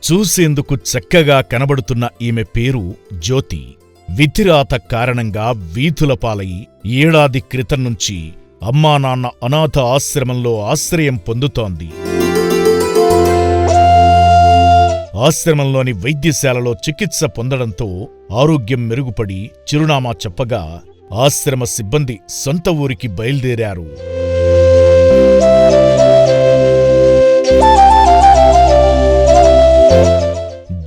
చూసేందుకు చక్కగా కనబడుతున్న ఈమె పేరు జ్యోతి. విధిరాత కారణంగా వీధుల పాలై ఏడాది క్రితం నుంచి అమ్మానాన్న అనాథ ఆశ్రమంలో ఆశ్రయం పొందుతోంది. ఆశ్రమంలోని వైద్యశాలలో చికిత్స పొందడంతో ఆరోగ్యం మెరుగుపడి చిరునామా చెప్పగా ఆశ్రమ సిబ్బంది సొంత ఊరికి బయల్దేరారు.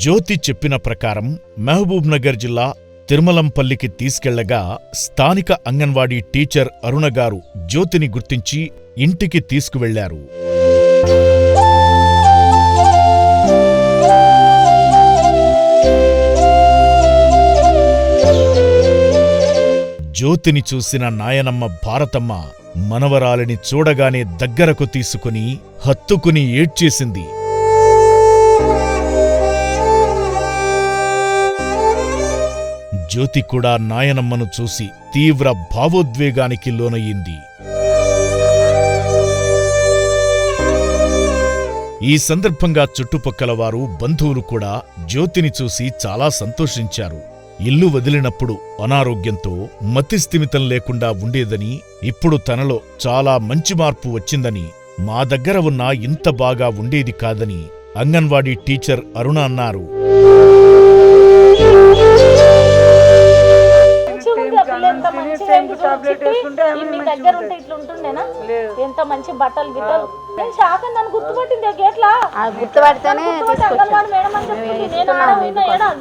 జ్యోతి చెప్పిన ప్రకారం మహబూబ్నగర్ జిల్లా తిరుమలంపల్లికి తీసుకెళ్లగా స్థానిక అంగన్వాడీ టీచర్ అరుణగారు జ్యోతిని గుర్తించి ఇంటికి తీసుకువెళ్లారు. జ్యోతిని చూసిన నాయనమ్మ భారతమ్మ మనవరాలిని చూడగానే దగ్గరకు తీసుకుని హత్తుకుని ఏడ్చేసింది. జ్యోతి కూడా నాయనమ్మను చూసి తీవ్ర భావోద్వేగానికి లోనయ్యింది. ఈ సందర్భంగా చుట్టుపక్కల వారు, బంధువులు కూడా జ్యోతిని చూసి చాలా సంతోషించారు. ఇల్లు వదిలినప్పుడు అనారోగ్యంతో మతిస్థిమితం లేకుండా ఉండేదని, ఇప్పుడు తనలో చాలా మంచి మార్పు వచ్చిందని, మా దగ్గర ఉన్న ఇంత బాగా ఉండేది కాదని అంగన్వాడీ టీచర్ అరుణ అన్నారు. ఎంత మంచి బట్టలు గిట్టలు నన్ను గుర్తుపట్టింది గేట్లా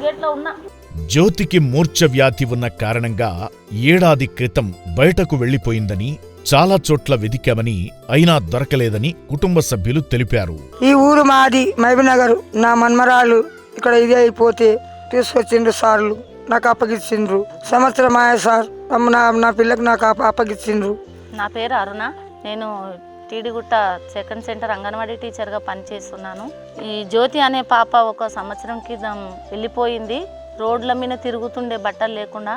గేట్లో ఉన్నా. జ్యోతికి మూర్ఛ వ్యాధి ఉన్న కారణంగా ఏడాది క్రితం బయటకు వెళ్లిపోయిందని, చాలా చోట్ల వెదికామని అయినా దొరకలేదని కుటుంబ సభ్యులు తెలిపారు. ఈ ఊరు మాది మహబూబ్నగర్. నా మన్మరాలు ఇక్కడ ఇది అయిపోతే తీసుకొచ్చిండ్రు సార్లు, నాకు అప్పగిచ్చిండ్రు. సంవత్సరం ఆయా సార్ నా పిల్లకు నాకు అప్పగిచ్చిండ్రు. నా పేరు అరుణ. నేను టీడిగుట్ట సెకండ్ సెంటర్ అంగన్వాడీ టీచర్గా పనిచేస్తున్నాను. ఈ జ్యోతి అనే పాప ఒక సంవత్సరం క్రితం వెళ్ళిపోయింది. రోడ్ల మీద తిరుగుతుండే బట్టలు లేకుండా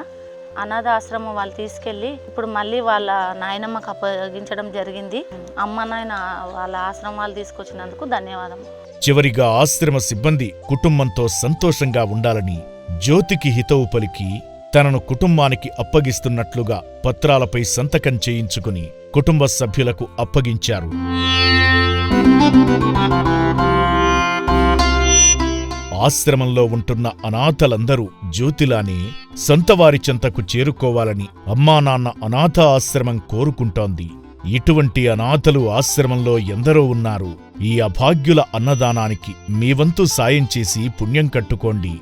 అనాథ ఆశ్రమం వాళ్ళు తీసుకెళ్ళి ఇప్పుడు మళ్ళీ వాళ్ళ నాయనమ్మకు అప్పగించడం జరిగింది. అమ్మ నాయన వాళ్ళ ఆశ్రమాలు తీసుకొచ్చినందుకు ధన్యవాదం. చివరిగా ఆశ్రమ సిబ్బంది కుటుంబంతో సంతోషంగా ఉండాలని జ్యోతికి హితవు పలికి తనను కుటుంబానికి అప్పగిస్తున్నట్లుగా పత్రాలపై సంతకం చేయించుకుని కుటుంబ సభ్యులకు అప్పగించారు. ఆశ్రమంలో ఉంటున్న అనాథలందరూ జ్యోతిలానే సొంతవారి చెంతకు చేరుకోవాలని అమ్మానాన్న అనాథ ఆశ్రమం కోరుకుంటోంది. ఇటువంటి అనాథలు ఆశ్రమంలో ఎందరో ఉన్నారు. ఈ అభాగ్యుల అన్నదానానికి మీ వంతు సాయం చేసి పుణ్యం కట్టుకోండి.